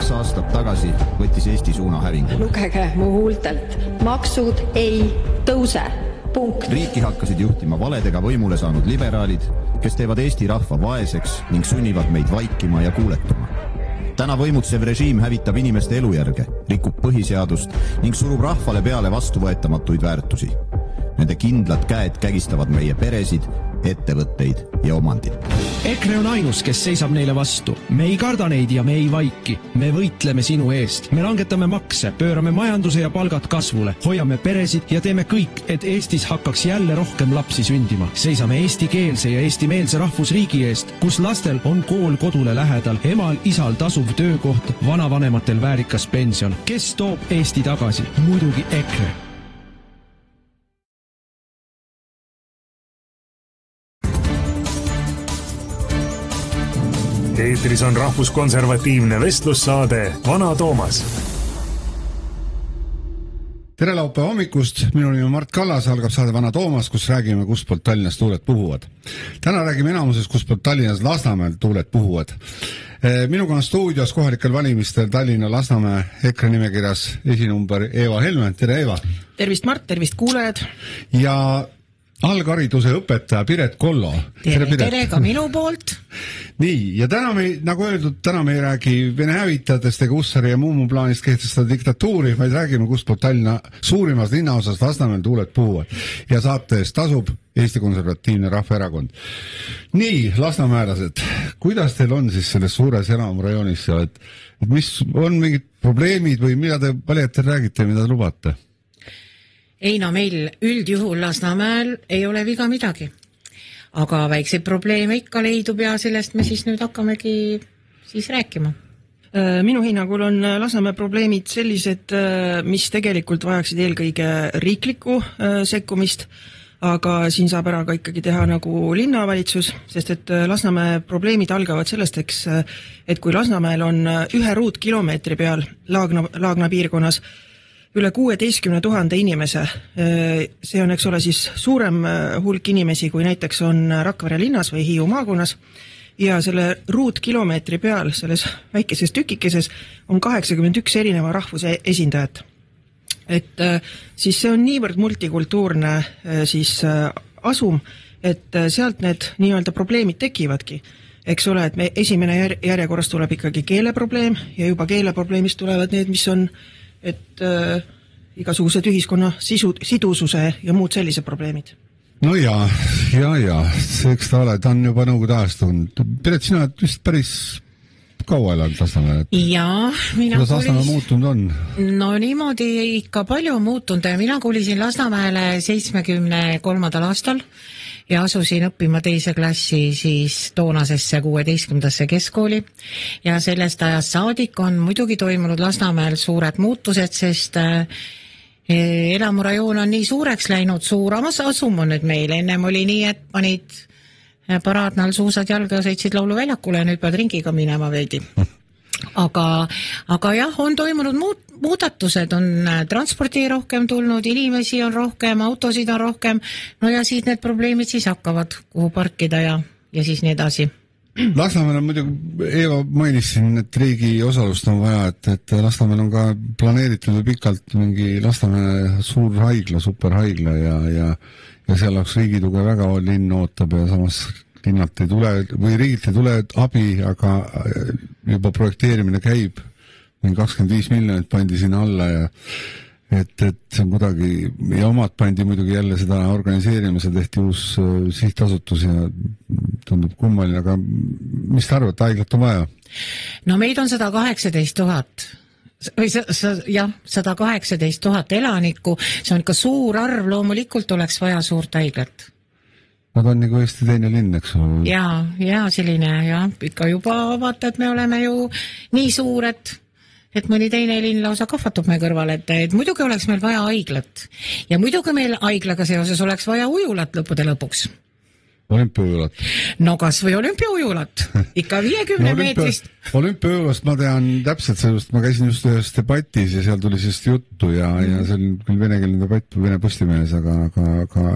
2 aastat tagasi võttis Eesti suuna hävingule. Lugege mu huultelt. Maksud ei tõuse. Punkt. Riiki hakkasid juhtima valedega võimule saanud liberaalid, kes teevad Eesti rahva vaeseks ning sunnivad meid vaikima ja kuuletuma. Täna võimutsev režiim hävitab inimeste elujärge, rikub põhiseadust ning surub rahvale peale vastuvõetamatuid väärtusi. Nende kindlad käed kägistavad meie peresid, ettevõtteid ja omandit. EKRE on ainus, kes seisab neile vastu. Me ei karda neid ja me ei vaiki. Me võitleme sinu eest. Me langetame makse, pöörame majanduse ja palgad kasvule, hoiame peresid ja teeme kõik, et Eestis hakkaks jälle rohkem lapsi sündima. Seisame eestikeelse ja eestimeelse rahvusriigi eest, kus lastel on kool kodule lähedal, emal, isal tasuv töökoht, vanavanematel väärikas pension. Kes toob Eesti tagasi? Muidugi EKRE. Eetris on rahvuskonservatiivne vestlussaade Vana Toomas. Tere laupäeva hommikust, minu nimi on Mart Kallas, algab saade Vana Toomas, kus räägime, kuspoolt Tallinnas tuuled puhuvad. Täna räägime enamuses, kuspoolt Tallinnas Lasnamäel tuuled puhuvad. Minuga on stuudios kohalikel valimistel Tallinna Lasnamäe EKRE nimekirjas esinumber Eva Helme. Tere, Eva! Tervist, Mart, tervist kuulajad! Ja alghariduse õpetaja Piret Kollo. Tere ka minu poolt. Nii, ja täna me, nagu öeldud, täna me ei räägi Vene hävitajatest ega Ussari ja Mumu plaanist kehtestada diktatuuri, vaid räägime, kuspoolt Tallinna suurimas linnaosas Lasnamäel tuuled puhuvad. Ja saate eest tasub Eesti Konservatiivne Rahvaerakond. Nii, lasnamäärased, kuidas teil on siis selles suures elamurajoonis seal, et mis on mingid probleemid või mida te valijatel räägite, mida te lubate? Ei, no meil üldjuhul Lasnamäel ei ole viga midagi. Aga väikseid probleeme ikka leidub ja sellest me siis nüüd hakkamegi siis rääkima. Minu hinnangul on Lasnamäe probleemid sellised, mis tegelikult vajaksid eelkõige riiklikku sekkumist, aga siin saab ära ka ikkagi teha nagu linnavalitsus, sest et Lasnamäe probleemid algavad sellest, et kui Lasnamäel on 1 ruutkilomeetri peal Laagna piirkonnas üle 16 000 inimese. See on, eks ole, siis suurem hulk inimesi, kui näiteks on Rakvere linnas või Hiiu maakonnas. Ja selle ruutkilomeetri peal, selles väikeses tükikeses, on 81 erineva rahvuse esindajat. Et siis see on niivõrd multikultuurne siis asum, et sealt need nii-öelda probleemid tekivadki. Eks ole, et me esimene järjekorras tuleb ikkagi keeleprobleem ja juba keeleprobleemist tulevad need, mis on et igasugused ühiskonna sidususe ja muud sellise probleemid. No ja, eks ta ole, ta on juba nõukogude ajast olnud. Piret, sina vist päris kaua elanud Lasnamäel? Jaa, mina kuidas Lasnamäe muutunud on? No niimoodi ikka palju muutunud. Mina kuulisin Lasnamäele 73. aastal ja asusin õppima 2. klassi siis toonasesse 16. keskkooli ja sellest ajast saadik on muidugi toimunud Lasnamäel suured muutused, sest elamurajoon on nii suureks läinud, suuramas asum on nüüd meil. Ennem oli nii, et panid paraadnal suusad jalga ja sõitsid lauluväljakule ja nüüd pead ringiga minema veidi. Aga jah, on toimunud muudatused, on transporti rohkem tulnud, inimesi on rohkem, autosid on rohkem, no ja siis need probleemid siis hakkavad, kuhu parkida ja siis nii edasi. Lasnamäel on muidugi, Eeva mainis siin, et riigi osalust on vaja, et Lasnamäel on ka planeeritud pikalt mingi Lasnamäe suur haigla, superhaigla ja seal oleks riigi tuge väga linn ootab ja samas linnalt ei tule või riigilt ei tule abi, aga juba projekteerimine käib. 25 miljonit pandi sinna alla ja et see on kuidagi, ja omad pandi muidugi jälle seda organiseerimise, tehti uus sihtasutus ja tundub kummaline, aga mis te arvate, haiglat on vaja? No meid on 118 000 või jah, 118 000 elanikku, see on ikka suur arv, loomulikult oleks vaja suurt haiglat. Nad on nagu Eesti teine linn, eks ole? Ja selline, ja ikka juba vaata, et me oleme ju nii suured, et mõni teine linn lausa kahvatub me kõrval, et muidugi oleks meil vaja haiglat. Ja muidugi meil haiglaga seoses oleks vaja ujulat lõppude lõpuks. Olümpiaujulat. No kas või olümpiaujulat? Ikka 50 meetrist. Olümpiaujulast ma tean täpselt sellest, ma käisin just ühes debatis ja seal tuli sellest juttu ja see on küll venekeelne debatt või Vene Postimehes, aga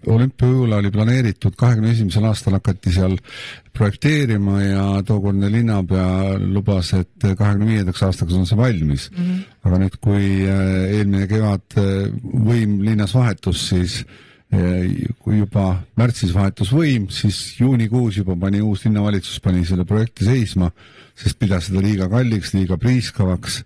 olümpiaujula oli planeeritud 21. aastal hakati seal projekteerima ja tookordne linnapea lubas, et 25. aastaks on see valmis. Aga nüüd, kui eelmine kevad võim linnas vahetus, siis kui juba märtsis vahetus võim, siis juunikuus juba pani uus linnavalitsus selle projekti seisma, sest pidas seda liiga kalliks, liiga priiskavaks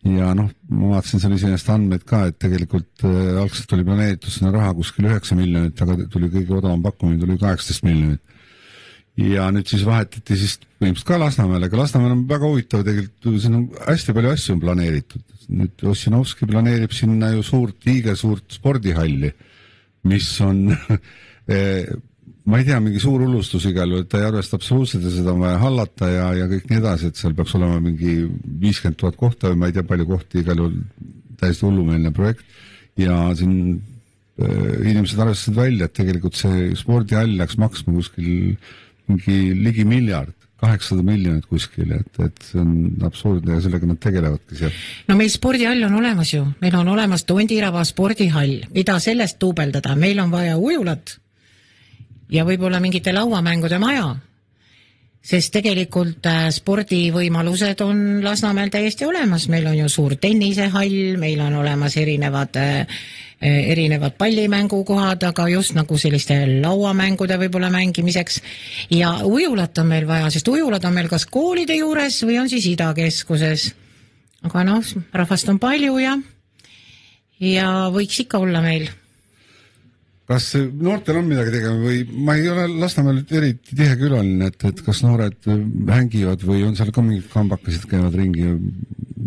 ja noh, ma vaatasin seal iseenesest andmeid ka, et tegelikult algselt oli planeeritud sinna raha kuskil 9 miljonit, aga tuli kõige odavam pakkumine, tuli 18 miljonit. Ja nüüd siis vahetati siis põhimõtteliselt ka Lasnamäele, aga Lasnamäel on väga huvitav tegelikult, siin on hästi palju asju on planeeritud. Nüüd Ossinovski planeerib sinna ju suurt spordihalli, mis on ma ei tea, mingi suur hullustus igal juhul, et ta ei arvesta absoluutselt ja seda on vaja hallata ja kõik nii edasi, et seal peaks olema mingi 50 000 kohta või ma ei tea palju kohti, igal juhul täiesti hullumeelne projekt ja siin inimesed arvestasid välja, et tegelikult see spordihall läks maksma kuskil mingi ligi miljard, 800 miljonit kuskil, et see on absurdne ja sellega nad tegelevadki seal. No meil spordihall on olemas ju, meil on olemas Tondiraba spordihall, mida sellest tuubeldada, meil on vaja ujulat ja võib-olla mingite lauamängude maja, sest tegelikult spordivõimalused on Lasnamäel täiesti olemas, meil on ju suur tennisehall, meil on olemas erinevad pallimängukohad, aga just nagu selliste lauamängude võib-olla mängimiseks ja ujulat on meil vaja, sest ujulad on meil kas koolide juures või on siis idakeskuses. Aga noh, rahvast on palju ja võiks ikka olla meil. Kas noortel on midagi tegema või ma ei ole Lasnamäel eriti tihe külaline, et kas noored hängivad või on seal ka mingid kambakasid käivad ringi?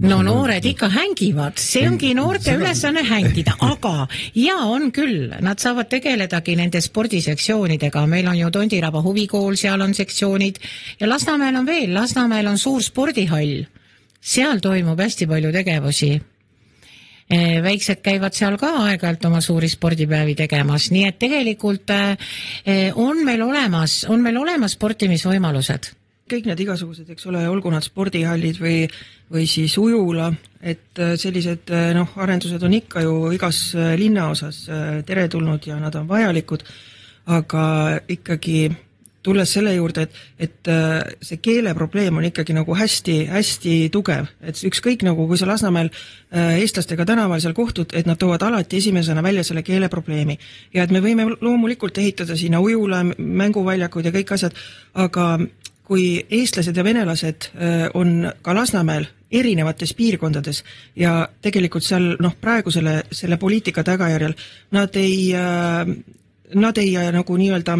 No noored ikka hängivad, see ongi noorte ülesanne hängida, aga ja on küll, nad saavad tegeledagi nende spordisektsioonidega, meil on ju Tondiraba huvikool, seal on sektsioonid ja Lasnamäel on veel, Lasnamäel on suur spordihall, seal toimub hästi palju tegevusi. Väiksed käivad seal ka aeg-ajalt oma suuri spordipäevi tegemas, nii et tegelikult on meil olemas sportimisvõimalused. Kõik need igasugused, eks ole, olgu nad spordihallid või siis ujula, et sellised arendused on ikka ju igas linnaosas teretulnud ja nad on vajalikud, aga ikkagi tulles selle juurde, et see keeleprobleem on ikkagi nagu hästi tugev, et ükskõik nagu kui sa Lasnamäel eestlastega tänaval seal kohtud, et nad toovad alati esimesena välja selle keeleprobleemi ja et me võime loomulikult ehitada sinna ujula, mänguväljakud ja kõik asjad, aga kui eestlased ja venelased on ka Lasnamäel erinevates piirkondades ja tegelikult seal praegu selle poliitika tagajärjel nad ei nagu nii-öelda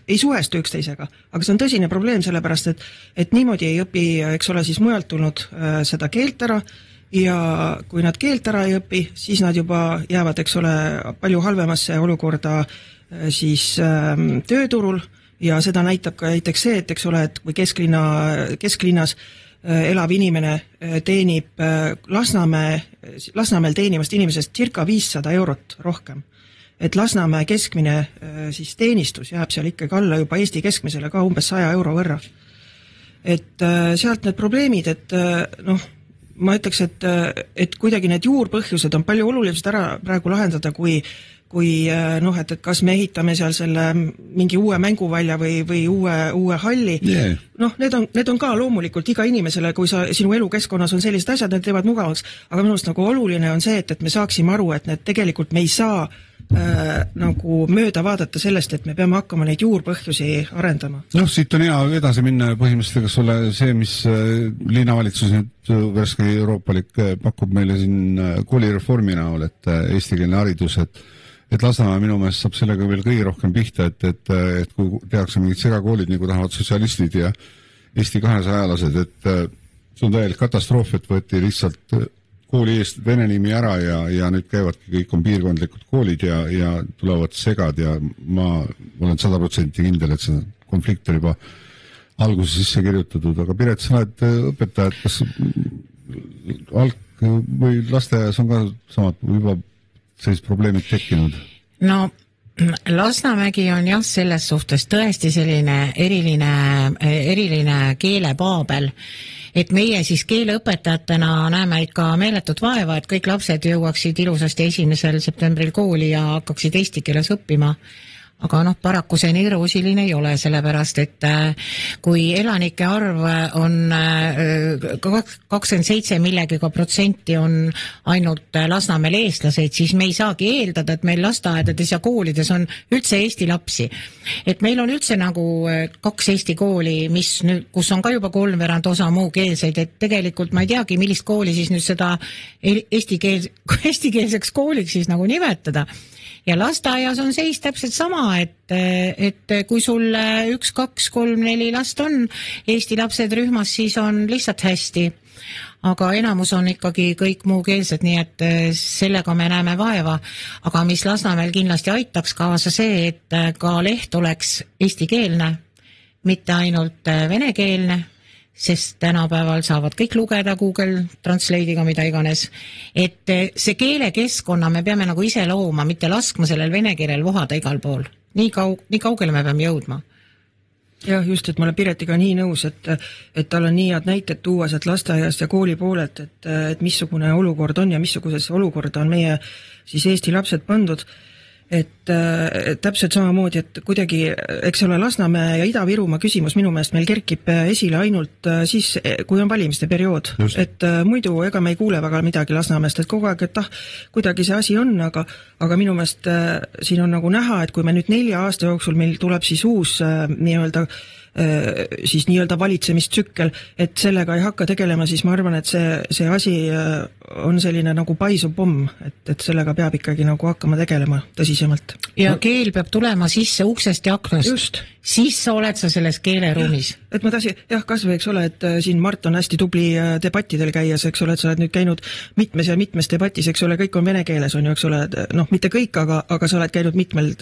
ei suhestu üksteisega, aga see on tõsine probleem sellepärast, et niimoodi ei õpi, eks ole, siis mujalt tulnud seda keelt ära ja kui nad keelt ära ei õpi, siis nad juba jäävad, eks ole, palju halvemasse olukorda siis tööturul ja seda näitab ka näiteks see, et eks ole, et kui kesklinnas elav inimene teenib Lasnamäel teenivast inimesest circa 500 eurot rohkem. Et Lasnamäe keskmine siis teenistus jääb seal ikkagi alla juba Eesti keskmisele ka umbes 100 euro võrra. Et sealt need probleemid, et ma ütleks, et kuidagi need juurpõhjused on palju olulised ära praegu lahendada, kui et kas me ehitame seal selle mingi uue mänguvälja või uue halli. Yeah. Need on ka loomulikult iga inimesele, kui sinu elukeskkonnas on sellised asjad, need teevad mugavaks, aga minu arust nagu oluline on see, et me saaksime aru, et need tegelikult me ei saa nagu mööda vaadata sellest, et me peame hakkama neid juurpõhjusi arendama. Siit on hea edasi minna põhimõtteliselt, kas ole see, mis linnavalitsus nüüd värske Euroopalik pakub meile siin koolireformi näol, et eestikeelne haridus, et Lasnamäe minu meelest saab sellega veel kõige rohkem pihta, et kui tehakse mingid segakoolid, nagu tahavad sotsialistid ja Eesti 200 ajalased, et see on täielik katastroof, et võeti lihtsalt kooli eest vene nimi ära ja nüüd käivadki kõik on piirkondlikud koolid ja tulevad segad ja ma olen 100% kindel, et see konflikt on juba alguse sisse kirjutatud, aga Piret, sa oled õpetajad, kas alg- või lasteaias on ka samad juba sellised probleemid tekkinud? No Lasnamägi on jah selles suhtes tõesti selline eriline keelepaabel et meie siis keeleõpetajatena näeme ikka meeletut vaeva, et kõik lapsed jõuaksid ilusasti 1. septembril kooli ja hakkaksid eesti keeles õppima. Aga paraku see nii roosiline ei ole, sellepärast et kui elanike arv on 27 millegagi protsenti on ainult Lasnamäel eestlaseid, siis me ei saagi eeldada, et meil lasteaedades ja koolides on üldse eesti lapsi. Et meil on üldse nagu 2 eesti kooli, kus on ka juba 3/4 osa muukeelseid, et tegelikult ma ei teagi, millist kooli siis nüüd seda eestikeelseks kooliks siis nagu nimetada. Ja lasteaias on seis täpselt sama, et kui sul 1, 2, 3, 4 last on eesti lapsed rühmas, siis on lihtsalt hästi. Aga enamus on ikkagi kõik muukeelsed, nii et sellega me näeme vaeva. Aga mis Lasnamäel kindlasti aitaks kaasa see, et ka leht oleks eestikeelne, mitte ainult venekeelne, sest tänapäeval saavad kõik lugeda Google Translate'iga mida iganes. Et see keelekeskkonna me peame nagu ise looma, mitte laskma sellel vene keelel vohada igal pool. Nii kaugele me peame jõudma. Jah, just, et ma olen Piretiga nii nõus, et tal on nii head näited tuua sealt lasteaiast ja kooli poolelt, et missugune olukord on ja missugusesse olukorda on meie siis Eesti lapsed pandud. Et täpselt samamoodi, et kuidagi, eks ole, Lasnamäe ja Ida-Virumaa küsimus minu meelest meil kerkib esile ainult siis, kui on valimiste periood. Just. Et muidu ega me ei kuule väga midagi Lasnamäest, et kogu aeg, et kuidagi see asi on, aga minu meelest siin on nagu näha, et kui me nüüd 4 aasta jooksul meil tuleb siis uus siis nii-öelda valitsemistsükkel, et sellega ei hakka tegelema, siis ma arvan, et see asi on selline nagu paisuv pomm, et sellega peab ikkagi nagu hakkama tegelema tõsisemalt. Ja keel peab tulema sisse uksest ja aknast. Just. Siis oled sa selles keeleruumis. Et ma tahtsin, kas või, eks ole, et siin Mart on hästi tubli debattidel käies, eks ole, et sa oled nüüd käinud mitmes debatis, eks ole, kõik on vene keeles, on ju, eks ole, mitte kõik, aga sa oled käinud mitmel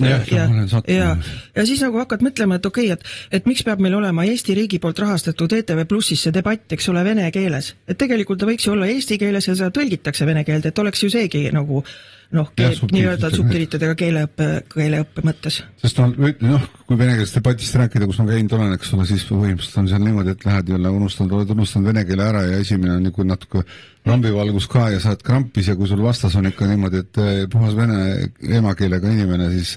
ja siis nagu hakkad mõtlema, et okei, et miks peab meil olema Eesti riigi poolt rahastatud ETV Plussis see debatt, eks ole, vene keeles. Et tegelikult ta võiks ju olla eesti keeles ja seda tõlgitakse vene keelde, et oleks ju seegi nagu nii-öelda subtilitadega keeleõppe mõttes. Sest kui venekeelest debatist rääkida, kus ma käinud olen, eks ole, siis põhimõtteliselt on seal niimoodi, et lähed jälle unustanud vene keele ära ja esimene on nagu natuke rambivalgus ka ja saad krampis ja kui sul vastas on ikka niimoodi, et puhas vene emakeelega inimene, siis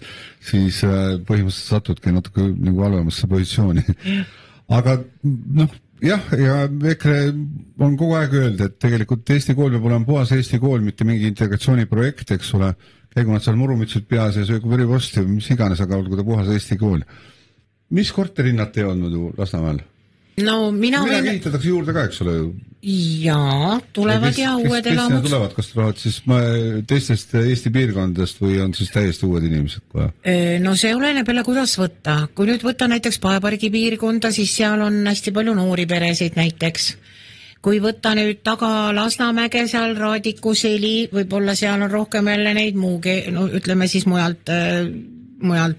põhimõtteliselt satudki natuke nagu halvemasse positsiooni. Aga jah, ja EKRE on kogu aeg öelda, et tegelikult Eesti kool peab olema puhas Eesti kool, mitte mingi integratsiooniprojekt, eks ole, käigu nad seal murumitsud peas ja söögu verivorsti või mis iganes, aga olgu ta puhas Eesti kool. Mis korterinnad teevad muidu Lasnamäel? Mina ehitatakse juurde ka, eks ole? Jaa, tulevad ja uued elamuks. Tulevad, kas tulevad siis teistest Eesti piirkondadest või on siis täiesti uued inimesed kohe? No see oleneb jälle, kuidas võtta. Kui nüüd võtta näiteks Paepargi piirkonda, siis seal on hästi palju noori peresid näiteks. Kui võtta nüüd taga Lasnamäge, seal Raadiku, Seli, võib-olla seal on rohkem jälle neid ütleme siis mujalt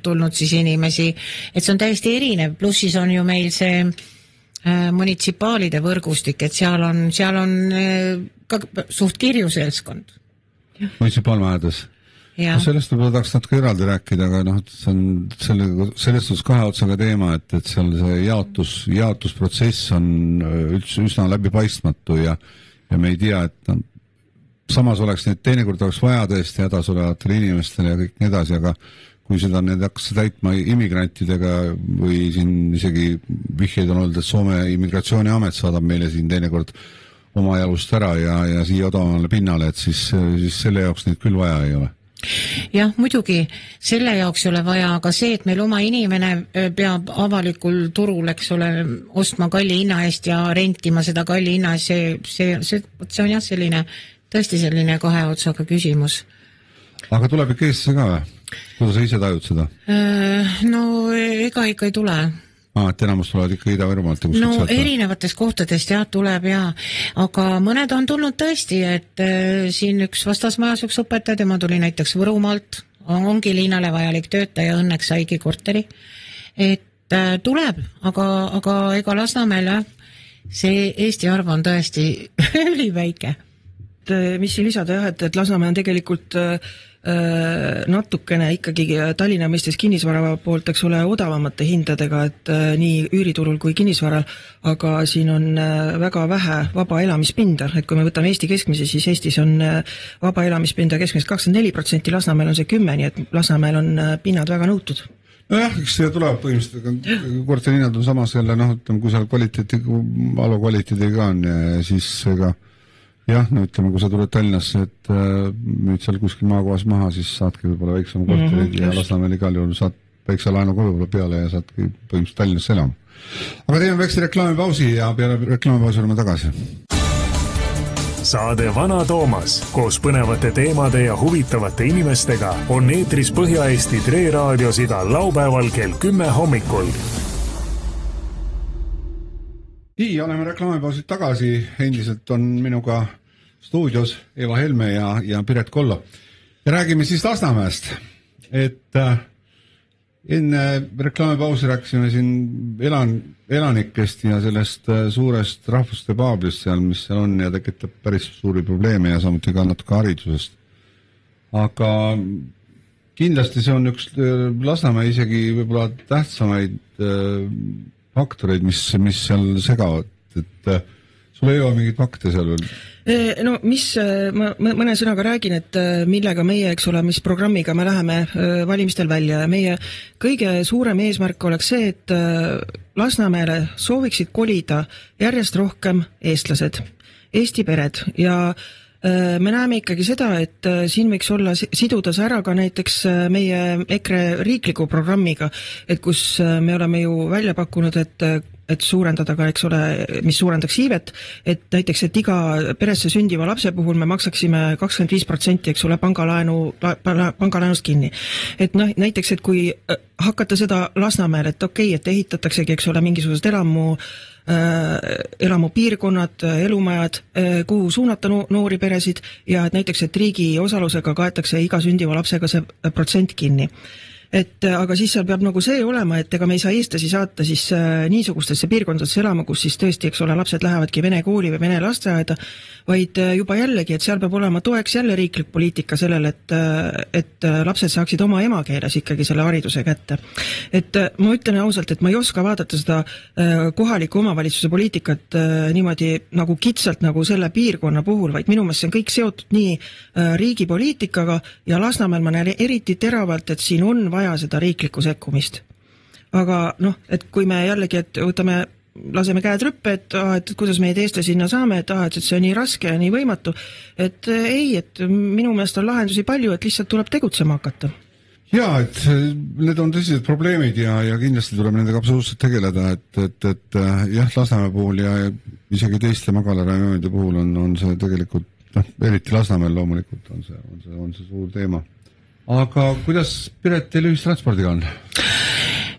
tulnud siis inimesi. Et see on täiesti erinev. Plussis on ju meil see munitsipaalide võrgustik, et seal on ka suht kirju seltskond. Munitsipaalmajades? Sellest võib-olla tahaks natuke eraldi rääkida, aga see on sellest kahe otsaga teema, et seal see jaotusprotsess on üsna läbipaistmatu ja me ei tea, et samas oleks neid teinekord oleks vaja tõesti hädas olevatele inimestele ja kõik nii edasi, aga kui seda need hakkas täitma immigrantidega või siin isegi vihjeid on olnud, et Soome immigratsiooniamet saadab meile siin teinekord oma jalust ära ja siia odavamale pinnale, et siis selle jaoks neid küll vaja ei ole. Jah, muidugi selle jaoks ei ole vaja, aga see, et meil oma inimene peab avalikul turul, eks ole, ostma kalli hinna eest ja rentima seda kalli hinna eest, see on jah selline, tõesti selline kahe otsaga küsimus. Aga tuleb ikka Eestisse ka või? Kuidas sa ise tajud seda? Ega ikka ei tule. Et enamus tulevad ikka Ida-Virumaalt? Erinevatest kohtadest tuleb aga mõned on tulnud tõesti, et siin üks vastasmajas üks õpetaja, tema tuli näiteks Võrumaalt, ongi linnale vajalik töötaja, õnneks saigi korteri, et tuleb, aga ega Lasnamäel see Eesti arv on tõesti üliväike. et mis siin lisada jah, et Lasnamäe on tegelikult natukene ikkagi Tallinna mõistes kinnisvara poolt, eks ole, odavamate hindadega, et nii üüriturul kui kinnisvaral, aga siin on väga vähe vaba elamispinda, et kui me võtame Eesti keskmise, siis Eestis on vaba elamispinda keskmiselt 24%, Lasnamäel on see 10%, nii et Lasnamäel on pinnad väga nõutud. Nojah, eks see tuleb põhimõtteliselt, korterihinnad on samas jälle, ütleme, kui seal alukvaliteediga on, siis ega jah, no ütleme, kui sa tuled Tallinnasse, et nüüd seal kuskil maakohas maha, siis saadki võib-olla väiksema korterid ja Lasnamäel igal juhul saad väikse laenu koju peale ja saadki põhimõtteliselt Tallinnasse elama. Aga teeme väikse reklaamipausi ja peale reklaamipausi oleme tagasi. Saade Vana Toomas koos põnevate teemade ja huvitavate inimestega on eetris Põhja-Eesti Tre Raadios igal laupäeval kell 10 hommikul. Nii, oleme reklaamipausid tagasi, endiselt on minuga stuudios Eva Helme ja Piret Kollo. Ja räägime siis Lasnamäest, et enne reklaamipausi rääkisime siin elanikest ja sellest suurest rahvuste paablist seal, mis seal on ja tekitab päris suuri probleeme ja samuti ka natuke haridusest. Aga kindlasti see on üks Lasnamäe isegi võib-olla tähtsamaid faktoreid, mis seal segavad, et sul ei ole mingit fakte seal veel? No mis, ma mõne sõnaga räägin, et millega meie, eks ole, mis programmiga me läheme valimistel välja ja meie kõige suurem eesmärk oleks see, et Lasnamäele sooviksid kolida järjest rohkem eestlased, Eesti pered ja me näeme ikkagi seda, et siin võiks olla siduda see ära ka näiteks meie EKRE riikliku programmiga, et kus me oleme ju välja pakkunud, et suurendada ka, eks ole, mis suurendaks iivet, et näiteks, et iga peresse sündiva lapse puhul me maksaksime 25%, eks ole, pangalaenust kinni. Et noh, näiteks, et kui hakata seda Lasnamäel, et okei, et ehitataksegi, eks ole, mingisugused elamupiirkonnad, elumajad, kuhu suunata noori peresid ja et näiteks, et riigi osalusega kaetakse iga sündiva lapsega see % kinni. Et aga siis seal peab nagu see olema, et ega me ei saa eestlasi saata siis niisugustesse piirkondadesse elama, kus siis tõesti, eks ole, lapsed lähevadki vene kooli või vene lasteaeda, vaid juba jällegi, et seal peab olema toeks jälle riiklik poliitika sellele, et lapsed saaksid oma emakeeles ikkagi selle hariduse kätte. Et ma ütlen ausalt, et ma ei oska vaadata seda kohaliku omavalitsuse poliitikat niimoodi nagu kitsalt nagu selle piirkonna puhul, vaid minu meelest see on kõik seotud nii riigi poliitikaga ja Lasnamäel ma näen eriti teravalt, et siin on vaja seda riiklikku sekkumist. Aga noh, et kui me jällegi, et laseme käed rüppe, et kuidas me eestlasi sinna saame, et see on nii raske ja nii võimatu, et ei, et minu meelest on lahendusi palju, et lihtsalt tuleb tegutsema hakata. Jaa, et need on tõsised probleemid ja kindlasti tuleb nendega absoluutselt tegeleda, et jah, Lasnamäe puhul ja isegi teiste magalarajoonide puhul on see tegelikult, eriti Lasnamäel loomulikult on see suur teema. Aga kuidas Piret teil ühistranspordiga on?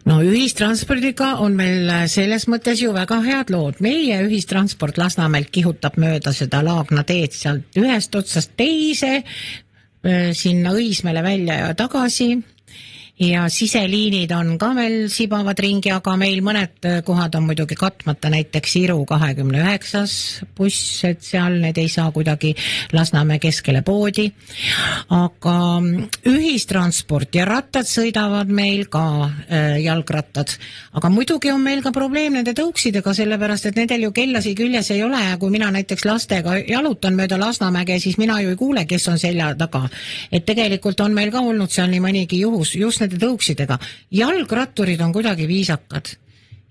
No ühistranspordiga on meil selles mõttes ju väga head lood. Meie ühistransport Lasnamäelt kihutab mööda seda Laagna teed sealt ühest otsast teise, sinna Õismäele välja ja tagasi. Ja siseliinid on ka meil sibavad ringi, aga meil mõned kohad on muidugi katmata, näiteks Iru 29 buss, et seal need ei saa kuidagi Lasnamäe keskele poodi. Aga ühistransport ja rattad sõidavad meil ka jalgrattad. Aga muidugi on meil ka probleem nende tõuksidega, sellepärast, et nendel ju kellasi küljes ei ole ja kui mina näiteks lastega jalutan mööda Lasnamäge, siis mina ju ei kuule, kes on selja taga. Et tegelikult on meil ka olnud seal nii mõnigi juhus, just nende tõuksidega. Jalgratturid on kuidagi viisakad.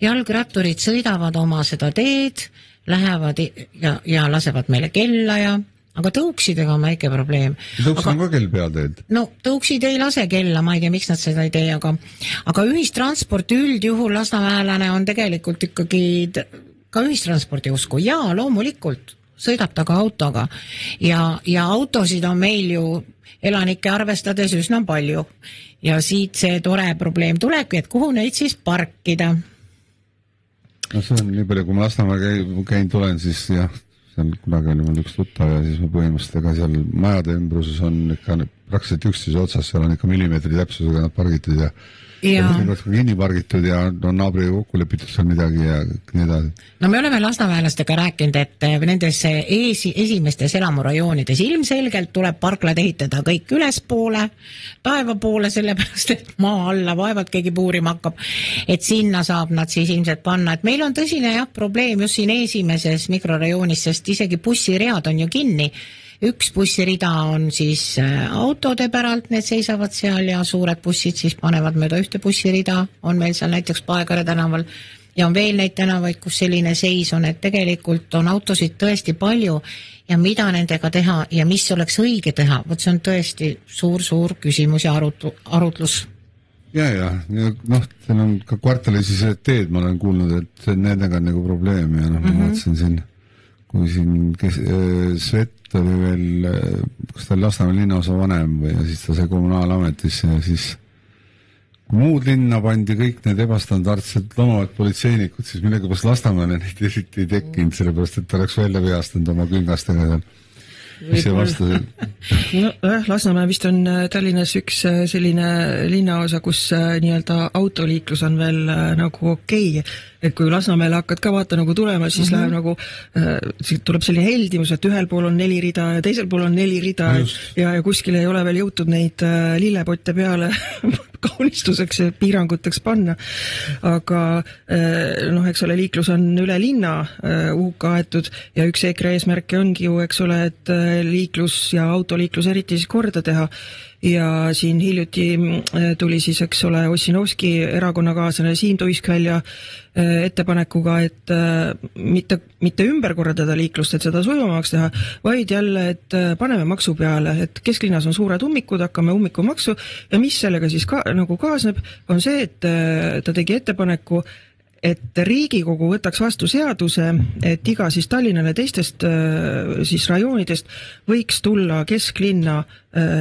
Jalgratturid sõidavad oma seda teed, lähevad ja lasevad meile kella aga tõuksidega on väike probleem. Tõuksid on ka kell peateed? No tõuksid ei lase kella, ma ei tea, miks nad seda ei tee, aga ühistransport üldjuhul Lasnamäelane on tegelikult ikkagi ka ühistranspordi usku. Jaa, loomulikult sõidab ta ka autoga ja autosid on meil ju elanike arvestades üsna palju. Ja siit see tore probleem tulebki, et kuhu neid siis parkida? No see on nii palju, kui ma Lasnamäe käin tulen, siis jah, seal kunagi oli mul üks tuttav ja siis me põhimõtteliselt ka seal majade ümbruses on ikka praktiliselt üksteise otsas, seal on ikka millimeetri täpsusega nad pargitud ja kinni pargitud ja on naabriga kokku lepitud seal midagi ja nii edasi. No me oleme lasnaväelastega rääkinud, et nendes esimestes elamurajoonides ilmselgelt tuleb parklad ehitada kõik ülespoole, taeva poole, sellepärast, et maa alla vaevalt keegi puurima hakkab, et sinna saab nad siis ilmselt panna, et meil on tõsine probleem just siin esimeses mikrorajoonis, sest isegi bussiread on ju kinni. Üks bussirida on siis autode päralt, need seisavad seal ja suured bussid siis panevad mööda ühte bussirida, on meil seal näiteks Paegare tänaval ja on veel neid tänavaid, kus selline seis on, et tegelikult on autosid tõesti palju ja mida nendega teha ja mis oleks õige teha, võt see on tõesti suur küsimus ja arutlus. Ja, seal on ka kvartalisised teed, ma olen kuulnud, et nendega on nagu probleem ja ma mõtlesin siin, kui siin Svet oli veel, kas ta oli Lasnamäe linnaosa vanem või ja siis ta sai kommunaalametisse ja siis kui muud linna pandi kõik need ebastandardsed lomavad politseinikud, siis millegipärast Lasnamäele neid eriti ei tekkinud, sellepärast et ta oleks välja veastanud oma küngastega seal. Mis see vastasid? Lasnamäe vist on Tallinnas üks selline linnaosa, kus nii-öelda autoliiklus on veel nagu okei. Et kui Lasnamäele hakkad ka vaata nagu tulema, siis läheb nagu, tuleb selline heldimus, et ühel pool on 4 rida ja teisel pool on 4 rida ja kuskil ei ole veel jõutud neid lillepotte peale kaunistuseks ja piiranguteks panna. Aga eks ole, liiklus on üle linna kaetud ja üks EKRE eesmärke ongi ju, eks ole, et liiklus ja autoliiklus eriti siis korda teha. Ja siin hiljuti tuli siis, eks ole, Ossinovski erakonnakaaslane Siim Tuisk välja ettepanekuga, et mitte ümber korraldada liiklust, et seda sujuvamaks teha, vaid jälle, et paneme maksu peale, et kesklinnas on suured ummikud, hakkame ummikumaksu ja mis sellega siis nagu kaasneb, on see, et ta tegi ettepaneku, et Riigikogu võtaks vastu seaduse, et iga siis Tallinnale teistest siis rajoonidest võiks tulla kesklinna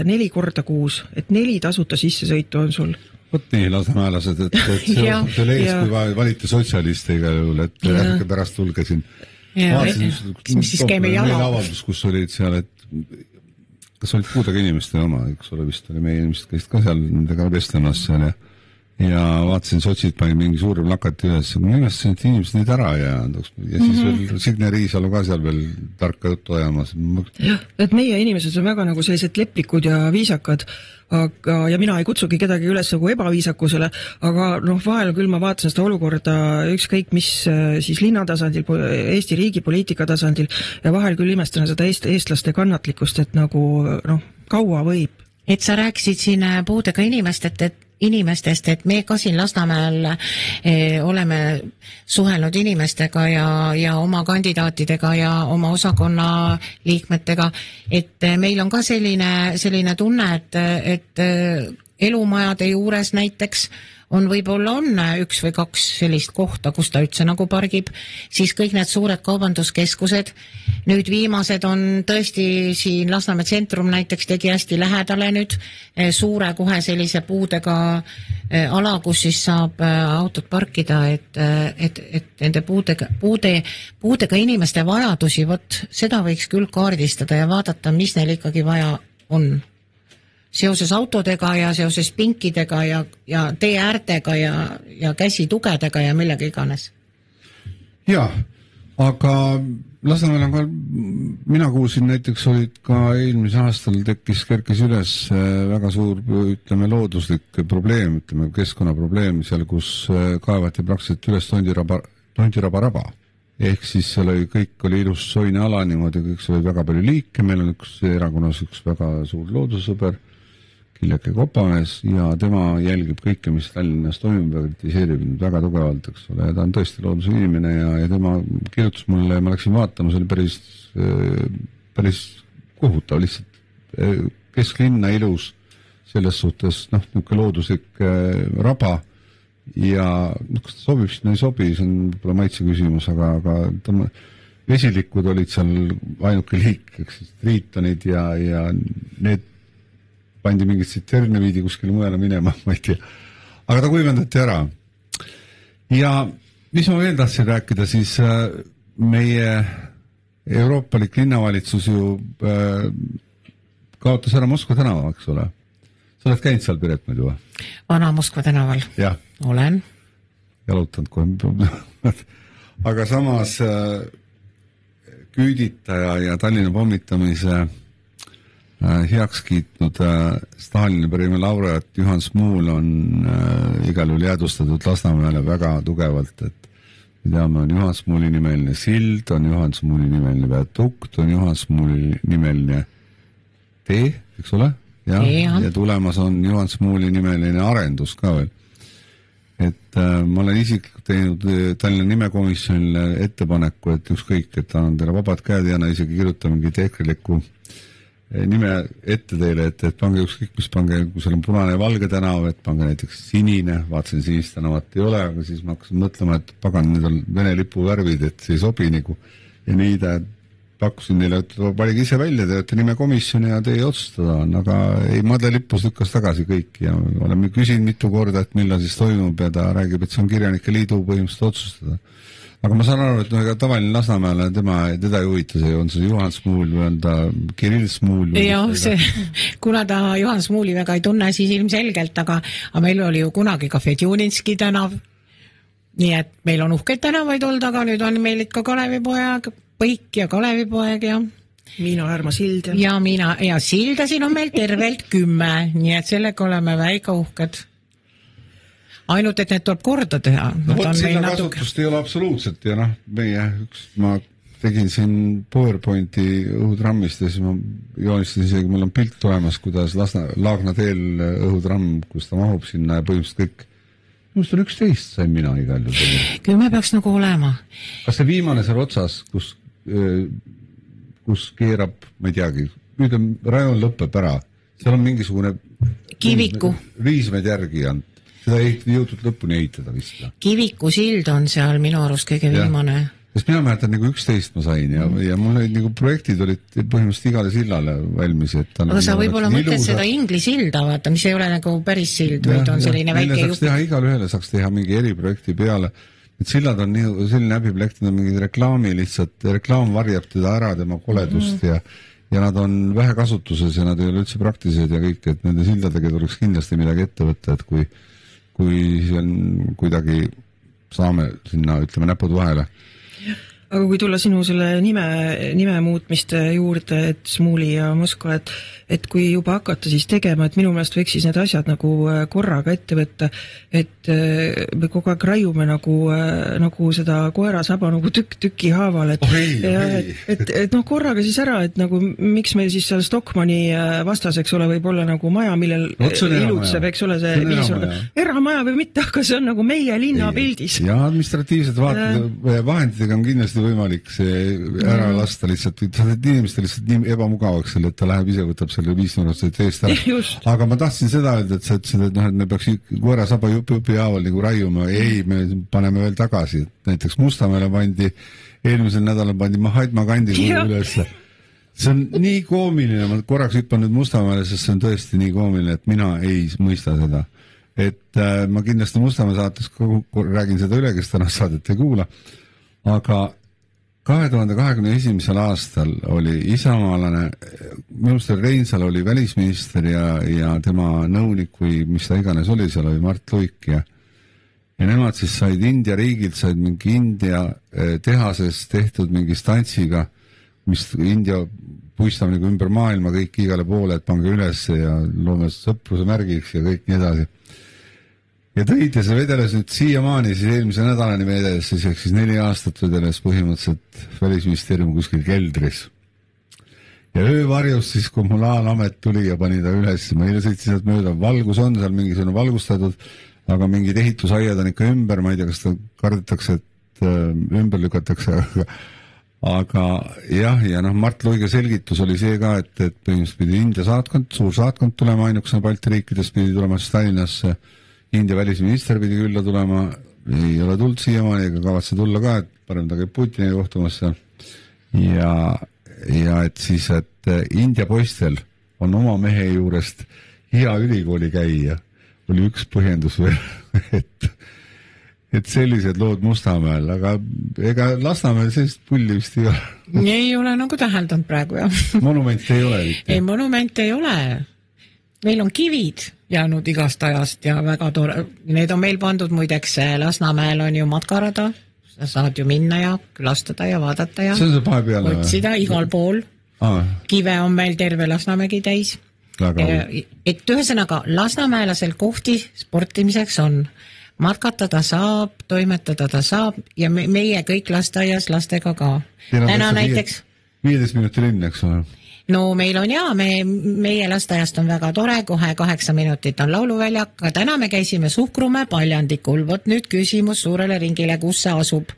4 korda kuus, et 4 tasuta sissesõitu on sul. Võt nii, lasemäelased, et see lees, kui valite sotsialiste igal juhul, et ärge pärast tulge siin. Siis käime jala. Meil avaldus, kus olid seal, et kas olid puudega inimeste oma, eks ole, vist oli meie inimesed käisid ka seal nendega vestlemas seal ja vaatasin, sotsid pani mingi suuri plakati üles, ma imestasin, et inimesed neid ära ja siis veel Signe Riisalu ka seal veel tarka juttu ajamas. Jah, et meie inimesed on väga nagu sellised leplikud ja viisakad, ja mina ei kutsugi kedagi üles nagu ebaviisakusele, aga vahel küll ma vaatasin seda olukorda ükskõik mis siis linnatasandil, Eesti riigi poliitika tasandil ja vahel küll imestan seda eestlaste kannatlikkust, et nagu kaua võib. Et sa rääkisid siin puudega inimestest, et me ka siin Lasnamäel oleme suhelnud inimestega ja oma kandidaatidega ja oma osakonna liikmetega, et meil on ka selline tunne, et elumajade juures näiteks on võib-olla on 1 või 2 sellist kohta, kus ta üldse nagu pargib, siis kõik need suured kaubanduskeskused, nüüd viimased on tõesti siin Lasnamäe tsentrum näiteks tegi hästi lähedale nüüd suure kohe sellise puudega ala, kus siis saab autot parkida, et nende puudega inimeste vajadusi, seda võiks küll kaardistada ja vaadata, mis neil ikkagi vaja on. Seoses autodega ja seoses pinkidega ja tee äärtega ja käsitugedega ja millega iganes. Jaa, aga Lasnamäel on ka, mina kuulsin näiteks olid ka eelmise aastal kerkis üles väga suur, looduslik probleem, keskkonnaprobleem seal, kus kaevati praktiliselt üles Tondiraba. Ehk siis seal kõik oli ilus soine ala niimoodi, kõik see oli väga palju liike, meil on erakonnas üks väga suur loodussõber, Killeke Kopamees ja tema jälgib kõike, mis Tallinnas toimub ja kritiseerib väga tugevalt, eks ole, ja ta on tõesti looduse inimene ja tema kirjutas mulle ja ma läksin vaatama, see oli päris kohutav lihtsalt kesklinna ilus selles suhtes, niisugune looduslik raba ja kas ta sobib, siis ei sobi, see on võib-olla maitse küsimus, aga vesilikud olid seal ainuke liik, eks siis triitonid ja need pandi mingit tsiterne viidi kuskile mujale minema, ma ei tea. Aga ta kuivendati ära. Ja mis ma veel tahtsin rääkida, siis meie euroopalik linnavalitsus ju kaotas ära Moskva tänava, eks ole. sa oled käinud seal, Piret, muidu või? Vana Moskva tänaval. Jah. Olen. Jalutanud kohe. Aga samas küüditaja ja Tallinna pommitamise heaks kiitnud Stalini preemia laureaat Juhan Smuul on igal juhul jäädustatud Lasnamäele väga tugevalt, et me teame, on Juhan Smuuli nimeline sild, on Juhan Smuuli nimeline viadukt, on Juhan Smuuli nimeline tee, eks ole? Ja tulemas on Juhan Smuuli nimeline arendus ka veel. Et ma olen isiklikult teinud Tallinna nimekomisjonile ettepaneku, et ükskõik, et annan teile vabad käed ja isegi kirjuta mingi teekriliku nime ette teile, et pange ükskõik, mis pange, kui seal on punane ja valge tänav, et pange näiteks sinine, vaatasin sinist tänavat ei ole, aga siis ma hakkasin mõtlema, et pagan, need on Vene lipu värvid, et see ei sobi nagu ja nii pakkusin neile, et valige ise välja, te olete nimekomisjoni ja teie otsustada on, aga ei, Madle Lippus lükkas tagasi kõik ja oleme küsinud mitu korda, et millal siis toimub ja ta räägib, et see on Kirjanike Liidu põhimõtteliselt otsustada. Aga ma saan aru, et ega tavaline Lasnamäele teda ei huvita see, on see Juhan Smuul või on ta Kirill Smuul? Jah, kuna ta Juhan Smuuli väga ei tunne, siis ilmselgelt, aga meil oli ju kunagi ka Fedjuninski tänav, nii et meil on uhkeid tänavaid olnud, aga nüüd on meil ikka Kalevipoja Põik ja Kalevipoeg ja Miina Härma sild ja Miina ja sildasin on meil tervelt 10, nii et sellega oleme väga uhked. Ainult, et need tuleb korda teha. No võt, sinna kasutust ei ole absoluutselt ja ma tegin siin PowerPointi õhutrammist ja siis ma joonistasin isegi, mul on pilt tulemas, kuidas Laagna teel õhutramm, kus ta mahub sinna ja põhimõtteliselt kõik. Minust on 11, sain mina igal juhul. Küll me peaks nagu olema. Kas see viimane seal otsas, kus keerab, ma ei teagi, nüüd on rajoon lõpeb ära, seal on mingisugune Kiviku. Riismed järgi on, seda ei jõudnud lõpuni ehitada vist. Kiviku sild on seal minu arust kõige viimane. Sest mina mäletan nagu 11 ma sain ja mul olid nagu projektid olid põhimõtteliselt igale sillale valmis. Aga sa võib-olla mõtled seda Ingli silda, vaata, mis ei ole nagu päris sild, vaid on selline väike jupp. Igal ühele saaks teha mingi eriprojekti peale. Et sillad on nii, selline häbiplekti, on mingi reklaami lihtsalt, reklaam varjab teda ära tema koledust ja nad on vähe kasutuses ja nad ei ole üldse praktilised ja kõik, et nende sildadega tuleks kindlasti midagi ette võtta, et kui see on kuidagi saame sinna, ütleme, näpud vahele. Aga kui tulla sinu selle nime muutmiste juurde, et Smuuli ja Moskva, et kui juba hakata siis tegema, et minu meelest võiks siis need asjad nagu korraga ette võtta, et me kogu aeg raiume nagu seda koerasaba nagu tüki haaval, et noh korraga siis ära, et nagu miks meil siis seal Stockmanni vastaseks ole võib olla nagu maja, millel ilutseb, eks ole see eramaja või mitte, aga see on nagu meie linna pildis. Ja administratiivsed vahenditega on kindlasti võimalik see ära lasta lihtsalt, inimestel lihtsalt nii ebamugavaks selle, et ta läheb ise, võtab selle 5% eest ära. Aga ma tahtsin seda öelda, et sa ütlesid, et me peaks koerasaba jupi haaval nagu raiuma. Ei, me paneme veel tagasi. Näiteks Mustamäele eelmisel nädalal pandi Mahatma Gandhi üles. See on nii koomiline, ma korraks hüppan nüüd Mustamäele, sest see on tõesti nii koomiline, et mina ei mõista seda. Et ma kindlasti Mustamäe saates räägin seda üle, kes täna saadet ei kuula. Aga 2021. aastal oli isamaalane, minister Reinsalu oli välisminister ja tema nõunik või mis ta iganes oli, seal oli Mart Luik ja nemad siis said India riigilt, said mingi India tehases tehtud mingi stantsiga, mis India puistab nagu ümber maailma kõik igale poole, et pange üles ja loome sõpruse märgiks ja kõik nii edasi. Ja tõid ja see vedeles nüüd siiamaani, siis eelmise nädalani vedeles, siis 4 aastat vedeles põhimõtteliselt välisministeerium kuskil keldris. Ja öövarjus siis kommunaalamet tuli ja pani ta üles, ma eile sõitsin sealt mööda, valgus on seal mingisugune valgustatud, aga mingid ehitusaiad on ikka ümber, ma ei tea, kas ta kardetakse, et ümber lükatakse, aga jah, ja Mart Luige selgitus oli see ka, et põhimõtteliselt pidi India saatkond, suur saatkond tulema, ainukesena Balti riikides pidi tulema Tallinnasse. India välisminister pidi külla tulema, ei ole tulnud siiamaani ega kavatse tulla ka, et parem ta käib Putini kohtumas seal. Ja et siis, et India poistel on oma mehe juurest hea ülikooli käia, oli üks põhjendus veel, et sellised lood Mustamäel, aga ega Lasnamäel sellist pulli vist ei ole. Ei ole nagu täheldanud praegu, jah. Monumente ei ole. Ei, monumente ei ole. meil on kivid jäänud igast ajast ja väga tore. Need on meil pandud muideks, Lasnamäel on ju matkarada, sa saad ju minna ja külastada ja vaadata ja otsida igal pool. Kive on meil terve Lasnamägi täis. Et ühesõnaga, Lasnamäelasel kohti sportimiseks on. Matkata ta saab, toimetada ta saab ja meie kõik lasteaias lastega ka. Täna näiteks 15 minuti linn, eks ole? No meil on meie lasteaiast on väga tore, kohe 8 minutit on lauluväljak, aga täna me käisime Suhkrumäe Paljandikul. Võt nüüd küsimus suurele ringile, kus see asub.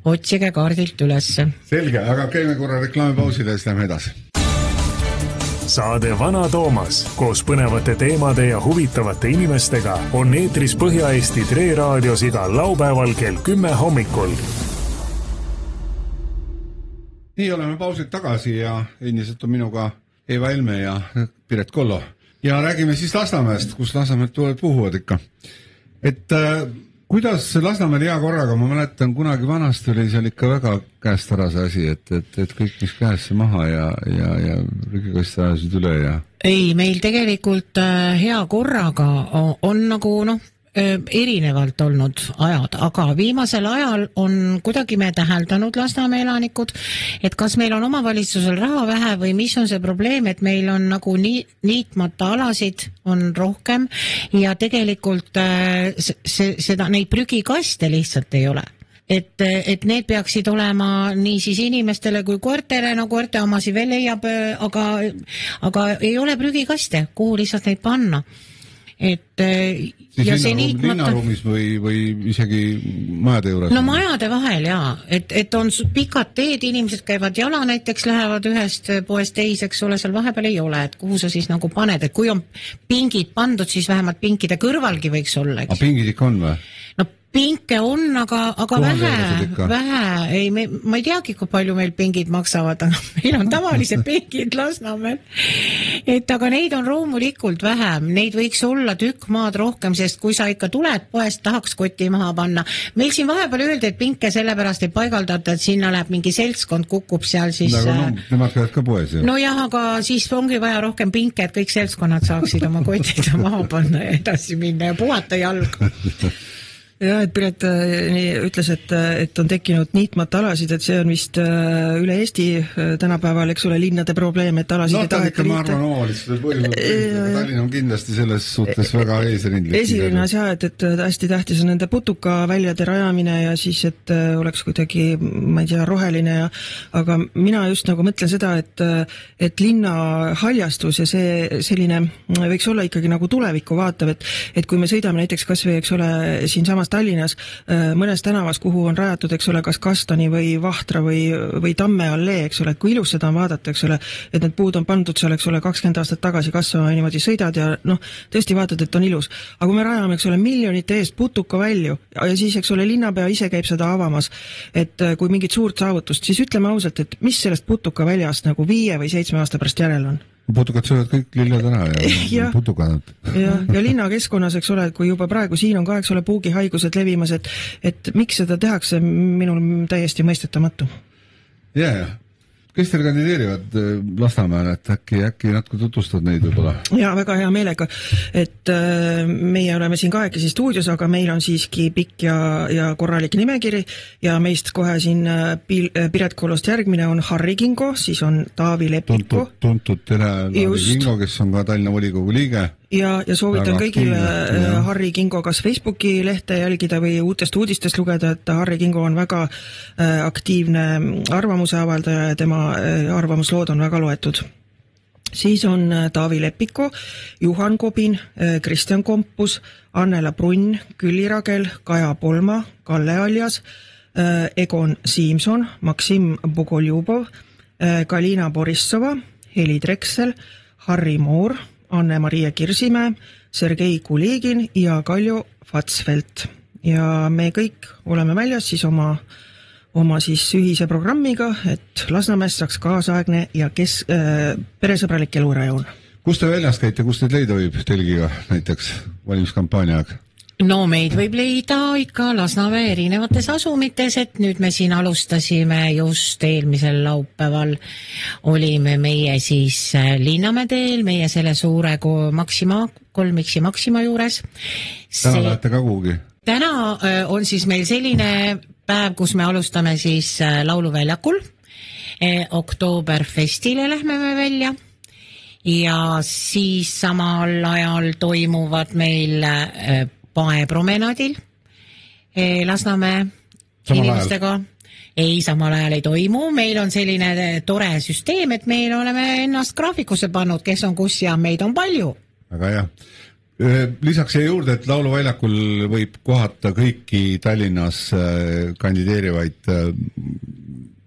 Otsige kaardilt ülesse. Selge, aga käime korra reklaamipausile ja siis lähme edasi. Saade Vana Toomas koos põnevate teemade ja huvitavate inimestega on eetris Põhja-Eesti Treeraadios igal laupäeval kell 10 hommikul. Nii oleme pausid tagasi ja endiselt on minuga Eva Helme ja Piret Kollo. Ja räägime siis Lasnamäest, kus Lasnamäed tulevad puhuvad ikka. Et kuidas Lasnamäel hea korraga, ma mäletan, kunagi vanasti oli seal ikka väga käest ära see asi, et kõik mis käesse maha ja rügikast ajasid üle ja... Ei, meil tegelikult hea korraga on nagu erinevalt olnud ajad, aga viimasel ajal on kuidagi me täheldanud Lasnamäe elanikud, et kas meil on omavalitsusel raha vähe või mis on see probleem, et meil on nagu niitmata alasid on rohkem ja tegelikult neid prügikaste lihtsalt ei ole. Et need peaksid olema nii siis inimestele kui koertele, no koerte omasi veel leiab, aga ei ole prügikaste, kuhu lihtsalt neid panna. Siis linnaruumis või isegi majade juures? No majade vahel, jaa. Et on pikad teed, inimesed käivad jala näiteks, lähevad ühest poest teiseks, ole seal vahepeal ei ole, et kuhu sa siis nagu paned, et kui on pingid pandud, siis vähemalt pinkide kõrvalgi võiks olla. Aga pingid ikka on või? No pinke on, aga vähe. Ei, ma ei teagi, kui palju meil pingid maksavad, aga meil on tavalised pingid Lasnamäel. Aga neid on loomulikult vähem. Neid võiks olla tükk maad rohkem, sest kui sa ikka tuled poest, tahaks koti maha panna. Meil siin vahepeal öeldi, et pinke sellepärast ei paigaldata, et sinna läheb mingi seltskond, kukub seal siis... Nemad käivad ka poes ju. No jah, aga siis ongi vaja rohkem pinke, et kõik seltskonnad saaksid oma kotid maha panna ja edasi minna ja puhata jalga. Ja, et Piret ütles, et on tekkinud niitmata alasid, et see on vist üle Eesti tänapäeval, eks ole, linnade probleem, et alasid ei taheta liita. Ma arvan omavalitsusel põhjusel, Tallinn on kindlasti selles suhtes väga eesrindlik. Esirinnas jah, et hästi tähtis on nende putukaväljade rajamine ja siis, et oleks kuidagi, ma ei tea, roheline ja, aga mina just nagu mõtlen seda, et linna haljastus ja see selline võiks olla ikkagi nagu tulevikku vaatav, et kui me sõidame näiteks kas või, eks ole, siin samas Tallinnas mõnes tänavas, kuhu on rajatud, eks ole, kas Kastani või Vahtra või Tamme allee, eks ole, et kui ilus seda on vaadata, eks ole, et need puud on pandud seal, eks ole, 20 aastat tagasi kasvama ja niimoodi sõidad ja tõesti vaatad, et on ilus. Aga kui me rajame, eks ole, miljonite eest putuka välju ja siis, eks ole, linnapea ise käib seda avamas, et kui mingit suurt saavutust, siis ütleme ausalt, et mis sellest putuka väljast nagu 5 või 7 aasta pärast järel on? Putukad söövad kõik lilled ära ja putukad. Ja linnakeskkonnas, eks ole, kui juba praegu siin on ka, eks ole, puugihaigused levimas, et miks seda tehakse, minul täiesti mõistetamatu. Jaa. Kes teil kandideerivad Lasnamäel, et äkki natuke tutvustad neid võib-olla? Jaa, väga hea meelega, et meie oleme siin kahekesi stuudios, aga meil on siiski pikk ja korralik nimekiri ja meist kohe siin Piret Kollost järgmine on Harri Kingo, siis on Taavi Lepiko. Tuntud Taavi Kingo, kes on ka Tallinna volikogu liige. Ja soovitan kõigil Harri Kingo kas Facebooki lehte jälgida või uutest uudistest lugeda, et Harri Kingo on väga aktiivne arvamuse avaldaja ja tema arvamuslood on väga loetud. Siis on Taavi Lepiko, Juhan Kobin, Kristjan Kompus, Annela Brunn, Külli Ragel, Kaja Polma, Kalle Aljas, Egon Siimson, Maksim Bogoljubov, Kalina Borissova, Heli Drexel, Harri Moor, Anne-Maria Kirsimäe, Sergei Kuligin ja Kaljo Fatsfeld. Ja me kõik oleme väljas siis oma siis ühise programmiga, et Lasnamäest saaks kaasaegne ja peresõbralik elurajoon. Kus te väljas käite, kus teid leida võib telgiga näiteks valimiskampaania aeg? No meid võib leida ikka Lasnamäe erinevates asumites, et nüüd me siin alustasime just eelmisel laupäeval, olime meie siis Linnamäe teel, meie selle suure kolmiksi Maxima juures. Täna lähete ka kuhugi? Täna on siis meil selline päev, kus me alustame siis Lauluväljakul, Oktoberfestile lähme me välja ja siis samal ajal toimuvad meil paepromenadil Lasnamäe inimestega. Ei, samal ajal ei toimu. Meil on selline tore süsteem, et meil oleme ennast graafikusse pannud, kes on kus ja meid on palju. Väga hea. Lisaks siia juurde, et Lauluväljakul võib kohata kõiki Tallinnas kandideerivaid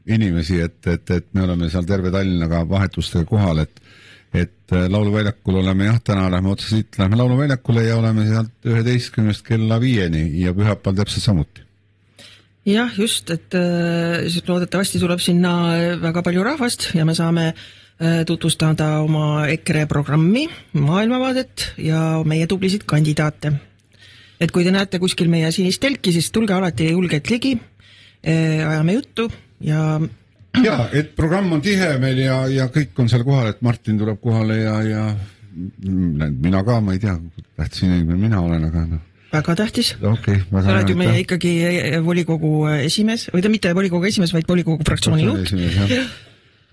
inimesi, et me oleme seal terve Tallinnaga vahetustega kohal, et Lauluväljakul oleme täna lähme otsa siit, lähme Lauluväljakule ja oleme sealt 11 kella 5 ja pühapäeval täpselt samuti. Jah, just, et loodetavasti tuleb sinna väga palju rahvast ja me saame tutvustada oma EKRE programmi, maailmavaadet ja meie tublisid kandidaate. Et kui te näete kuskil meie sinist telki, siis tulge alati julgelt ligi, ajame juttu ja et programm on tihe meil ja kõik on seal kohal, et Martin tuleb kohale ja mina ka, ma ei tea, tähtis inimene mina olen, aga väga tähtis. Okay, sa oled ju meie ikkagi volikogu esimees, või ta mitte volikogu esimees, vaid volikogu fraktsiooni juht.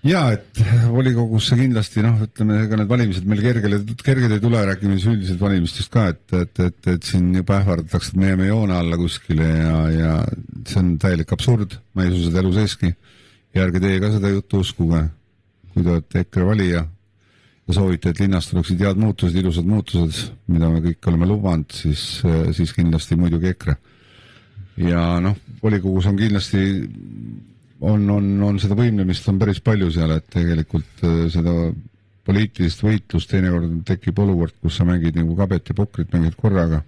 Ja, et volikogusse kindlasti, ütleme, ega need valimised meil kerged ei tule, räägime üldiselt valimistest ka, et siin juba ähvardatakse, et me jääme joone alla kuskile ja see on täielik absurd, ma ei usu seda elu seeski. Ja ärge teie ka seda juttu uskuge, kui te olete EKRE valija ja soovite, et linnast oleksid head muutused, ilusad muutused, mida me kõik oleme lubanud, siis kindlasti muidugi EKRE. Ja volikogus on kindlasti, on seda võimlemist on päris palju seal, et tegelikult seda poliitilist võitlust teinekord tekib olukord, kus sa mängid nagu kabet ja pokrit mängid korraga.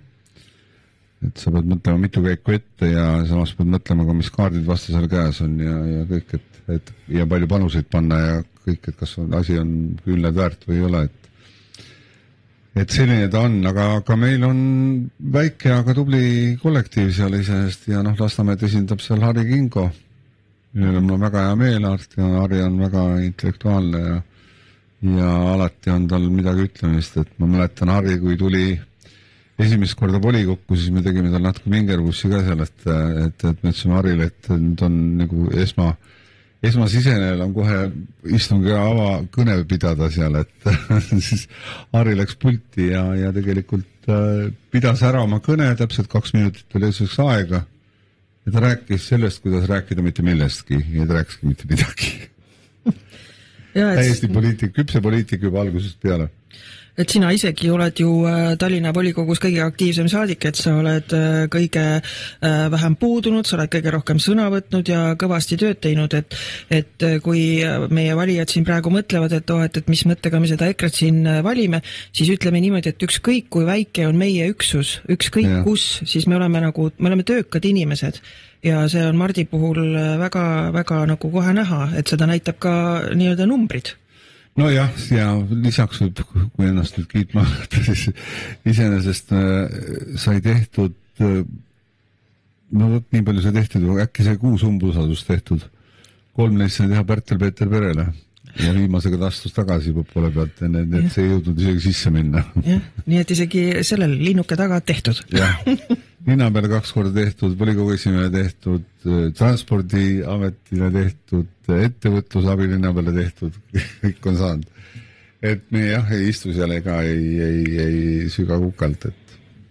Et sa pead mõtlema mitu käiku ette ja samas pead mõtlema ka, mis kaardid vastasel käes on ja kõik, et ja palju panuseid panna ja kõik, et kas asi on küllad väärt või ei ole, et selline ta on, aga meil on väike, aga tubli kollektiiv seal isest ja Lasnamäed esindab seal Harri Kingo, millele mul on väga hea meel, Harri on väga intellektuaalne ja alati on tal midagi ütlemist, et ma mäletan Harri, kui tuli esimest korda volikokku, siis me tegime tal natuke mingerbussi ka seal, et me ütlesime Harile, et nüüd on nagu esmasisenejal on kohe istungi avakõne pidada seal, et siis Harri läks pulti ja tegelikult pidas ära oma kõne, täpselt 2 minutit oli eeseks aega ja ta rääkis sellest, kuidas rääkida mitte millestki ja ta rääkiski mitte midagi. Täiesti küpse poliitik juba algusest peale. Et sina isegi oled ju Tallinna volikogus kõige aktiivsem saadik, et sa oled kõige vähem puudunud, sa oled kõige rohkem sõna võtnud ja kõvasti tööd teinud, et kui meie valijad siin praegu mõtlevad, et mis mõttega me seda EKRE-t siin valime, siis ütleme niimoodi, et ükskõik kui väike on meie üksus, ükskõik kus, siis me oleme töökad inimesed ja see on Mardi puhul väga, väga nagu kohe näha, et seda näitab ka nii-öelda numbrid. No jah, ja lisaks võib, kui ennast nüüd kiitma, siis iseenesest sai tehtud, nii palju sai tehtud, äkki sai 6 umbusaldust tehtud, 3 neist sai teha Pärtel-Peeter Perele ja viimasega ta astus tagasi juba poole pealt, et see ei jõudnud isegi sisse minna. Jah, nii et isegi sellel linnuke taga tehtud. Jah, linna peale 2 korda tehtud, volikogu esimehe tehtud, transpordiametile tehtud, ettevõtlusabilinna peale tehtud, kõik on saanud. Et me ei istu seal ega ei süga kukalt,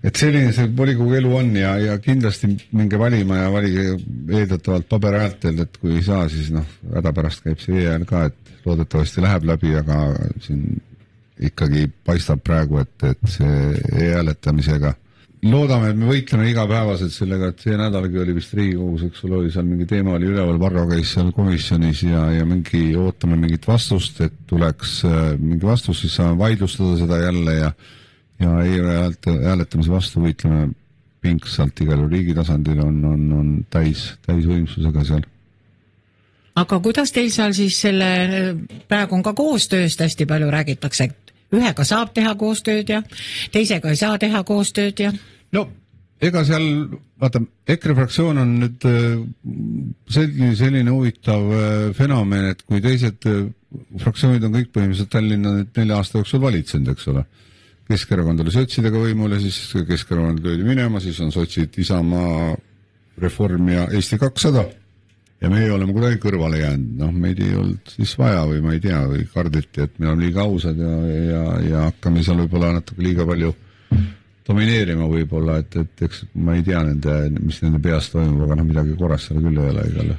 et selline see volikogu elu on ja kindlasti minge valima ja valige eeldatavalt paberhäältel, et kui ei saa, siis häda pärast käib see e-hääl ka, et loodetavasti läheb läbi, aga siin ikkagi paistab praegu, et see e-hääletamisega loodame, et me võitleme igapäevaselt sellega, et see nädalagi oli vist Riigikogus, eks ole, oli seal mingi teema oli üleval, Varro käis seal komisjonis ja ootame mingit vastust, et tuleks mingi vastus, siis saame vaidlustada seda jälle ja hääletamise vastu võitleme pingsalt igal riigi tasandil on täisvõimsusega seal. Aga kuidas teil seal siis praegu on ka koostööst hästi palju räägitakse, et ühega saab teha koostööd ja teisega ei saa teha koostööd ja? No ega seal, vaata, EKRE fraktsioon on nüüd selline huvitav fenomen, et kui teised fraktsioonid on kõik põhimõtteliselt Tallinna 4 aasta jooksul valitsenud, eks ole. Keskerakond oli sotsidega võimule, siis Keskerakond löödi minema, siis on sotsid Isamaa, Reform ja Eesti 200 ja meie oleme kuidagi kõrvale jäänud, noh, meid ei olnud siis vaja või ma ei tea, või kardeti, et me oleme liiga ausad ja hakkame seal võib-olla natuke liiga palju domineerima võib-olla, et eks ma ei tea mis nende peas toimub, aga midagi korras seal küll ei ole igale.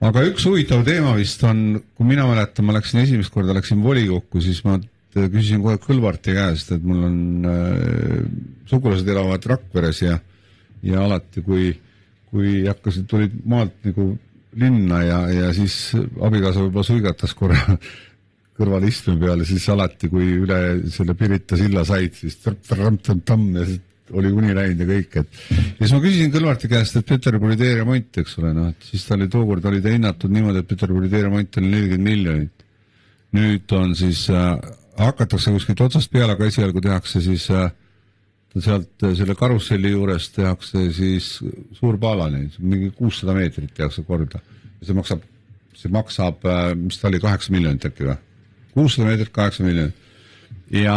Aga üks huvitav teema vist on, kui mina mäletan, ma esimest korda läksin volikokku, siis ma küsisin kohe Kõlvarti käest, et mul on sugulased elavad Rakveres ja alati, kui hakkasid, tulid maalt nagu linna ja siis abikaasa võib-olla suigatas korra kõrval istme peale, siis alati, kui üle selle Pirita silla said, siis tamm ja siis oli uni läinud ja kõik. Ja siis ma küsisin Kõlvarti käest, et Peterburi teeremont, eks ole, noh, et siis ta oli tookord oli ta hinnatud niimoodi, et Peterburi teeremont oli 40 miljonit. Nüüd on siis, hakatakse kuskilt otsast peale, aga esialgu tehakse siis sealt selle karusselli juures tehakse siis suur paalani, mingi 600 meetrit tehakse korda. Ja see maksab, mis ta oli, 8 miljonit äkki või? 600 meetrit, 8 miljonit. Ja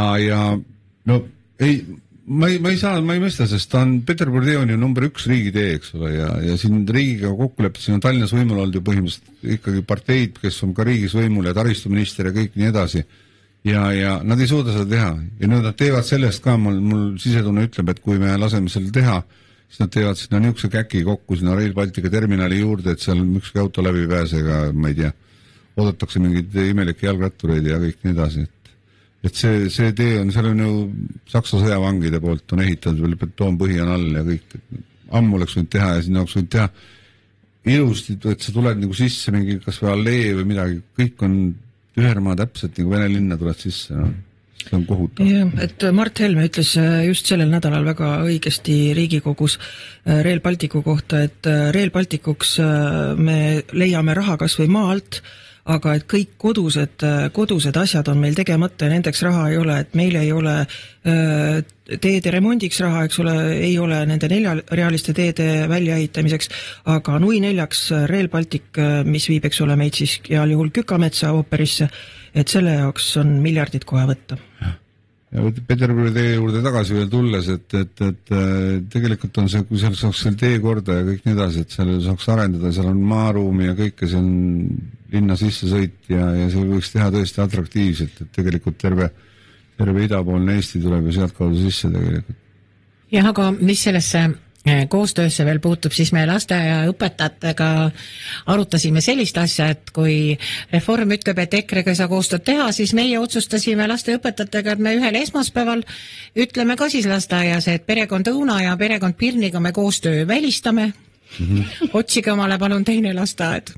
no ei, ma ei mõista, sest ta on Peterburi tee on ju number 1 riigitee, eks ole, ja siin riigiga kokkulepped, siin on Tallinnas võimul olnud ju põhimõtteliselt ikkagi parteid, kes on ka riigis võimul ja taristuminister ja kõik nii edasi. Ja nad ei suuda seda teha ja nüüd nad teevad sellest ka, mul sisetunne ütleb, et kui me laseme selle teha, siis nad teevad sinna niisuguse käki kokku sinna Rail Baltica terminali juurde, et seal ükski auto läbi pääsega, ma ei tea, oodatakse mingeid imelikke jalgrattureid ja kõik nii edasi, et see tee on, seal on ju Saksa sõjavangide poolt on ehitatud, veel betoonpõhi on all ja kõik, ammu oleks võinud teha ja sinna oleks võinud teha ilusti, et sa tuled nagu sisse mingi kas või allee või midagi, kõik on ühermaa täpselt nagu Vene linna tuled sisse, no. See on kohutav. Ja, et Mart Helme ütles just sellel nädalal väga õigesti Riigikogus Rail Balticu kohta, et Rail Balticuks me leiame raha kas või maa alt, aga et kõik kodused asjad on meil tegemata ja nendeks raha ei ole, et meil ei ole teede remondiks raha, eks ole, ei ole nende 4-realiste teede väljaehitamiseks, aga nui 4 Rail Baltic, mis viib, eks ole, meid siis heal juhul Kükametsa ooperisse, et selle jaoks on miljardid kohe võtta. Ja Peterburi tee juurde tagasi veel tulles, et tegelikult on see, kui seal saaks seal tee korda ja kõik nii edasi, et seal saaks arendada, seal on maaruumi ja kõike, see on linna sisse sõit ja see võiks teha tõesti atraktiivselt, et tegelikult terve idapoolne Eesti tuleb ju sealt kaudu sisse tegelikult. Jah, aga mis sellesse koostöösse veel puutub, siis me lasteaiaõpetajatega arutasime sellist asja, et kui Reform ütleb, et EKRE-ga ei saa koostööd teha, siis meie otsustasime lasteaiaõpetajatega, et me ühel esmaspäeval ütleme ka siis lasteaias, et perekond Õuna ja perekond Pirniga me koostöö välistame. Otsige omale palun teine lasteaed.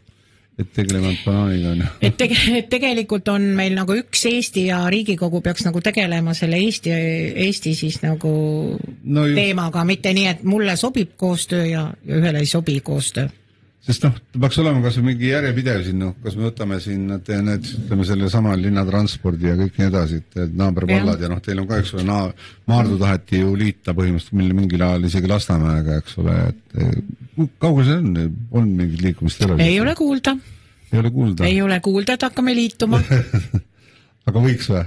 Et tegelemad banaaniga on. Et tegelikult on meil nagu üks Eesti ja Riigikogu peaks nagu tegelema selle Eesti siis nagu teemaga, mitte nii, et mulle sobib koostöö ja ühele ei sobi koostöö. Sest peaks olema kas mingi järjepidev siin, kas me võtame siin, ütleme selle sama linnatranspordi ja kõik nii edasi, et naabervallad ja teil on ka, eks ole, Maardu taheti ju liita põhimõtteliselt mingil ajal isegi Lasnamäega, eks ole, et kaugel see on mingid liikumist? Ei ole kuulda. Ei ole kuulda, et hakkame liituma. Aga võiks või?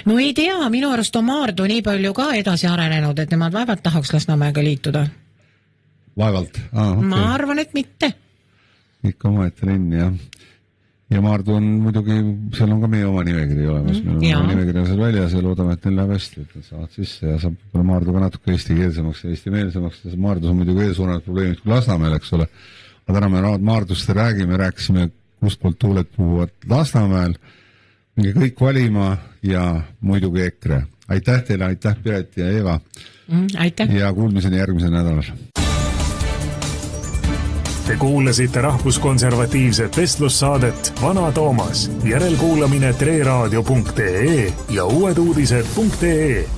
No ei tea, minu arust on Maardu nii palju ka edasi arenenud, et nemad vaevalt tahaks Lasnamäega liituda. Vaevalt? Okay. Ma arvan, et mitte. Ikka maete linn, jah. Ja Maardu on muidugi, seal on ka meie oma nimekiri olemas. Meil on oma nimekiri seal väljas ja loodame, et neil läheb hästi, et nad saavad sisse ja saab Maardu ka natuke eestikeelsemaks ja eestimeelsemaks. Maardus on muidugi eesuunad probleemid kui Lasnamäel, eks ole. Aga täna me Maardust rääkisime, kust poolt tuuled puhuvad Lasnamäel. Minge kõik valima ja muidugi EKRE. Aitäh teile, aitäh Piret ja Eeva. Aitäh. Ja kuulmiseni järgmisel nädalal. Te kuulasite rahvuskonservatiivset vestlussaadet Vana Toomas. Järelkuulamine treraadio.ee ja uueduudised.ee.